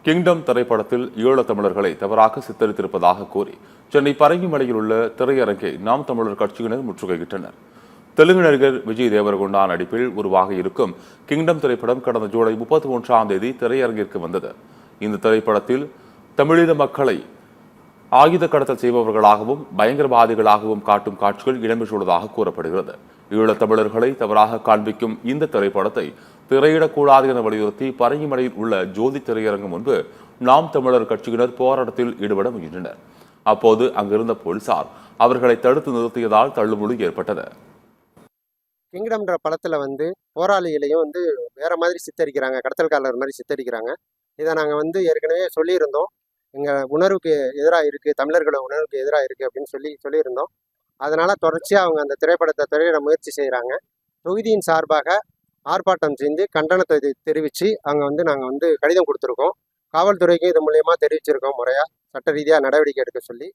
Kingdom திரைப்படத்தில் ஈழத் தமிழர்களை தவறாக சித்தரித்திருப்பதாக கூறி சென்னை பரங்கிமலையில் உள்ள திரையரங்கை நாம் தமிழர் கட்சியினர் முற்றுகையிட்டனர். தெலுங்கு நடிகர் விஜய் தேவரகொண்டா நடிப்பில் உருவாக இருக்கும் கிங்டம் திரைப்படம் கடந்த ஜூலை 31ஆம் தேதி திரையரங்கிற்கு வந்தது. இந்த திரைப்படத்தில் தமிழீழ மக்களை ஆயுத கடத்தல் செய்பவர்களாகவும் பயங்கரவாதிகளாகவும் காட்டும் காட்சிகள் இடம்பெற்றுள்ளதாக கூறப்படுகிறது. ஈழத் தமிழர்களை தவறாக காண்பிக்கும் இந்த திரைப்படத்தை திரையிடக்கூடாது என வலியுறுத்தி பரங்கிமலையில் உள்ள ஜோதி திரையரங்கு முன்பு நாம் தமிழர் கட்சியினர் போராட்டத்தில் ஈடுபட முயன்றனர். அப்போது அங்கிருந்த போலீசார் அவர்களை தடுத்து நிறுத்தியதால் தள்ளுமுள்ளு ஏற்பட்டது. கிங்டம்ன்ற படத்தில் போராளிகளையும் வேற மாதிரி சித்தரிக்கிறாங்க, கடத்தல்காரர் மாதிரி சித்தரிக்கிறாங்க. இதை நாங்கள் ஏற்கனவே சொல்லியிருந்தோம். எங்கள் உணர்வுக்கு எதிராக இருக்குது, தமிழர்களோட உணர்வுக்கு எதிராக இருக்குது அப்படின்னு சொல்லியிருந்தோம். அதனால் தொடர்ச்சியாக அவங்க அந்த திரைப்படத்தை திரையிட முயற்சி செய்கிறாங்க. தொகுதியின் சார்பாக ஆர்ப்பாட்டம் செஞ்சு கண்டனத்தை தெரிவித்து அங்கே நாங்கள் கடிதம் கொடுத்துருக்கோம். காவல்துறைக்கும் இது மூலயமா தெரிவிச்சிருக்கோம், முறையாக சட்ட ரீதியாக நடவடிக்கை எடுக்க சொல்லி.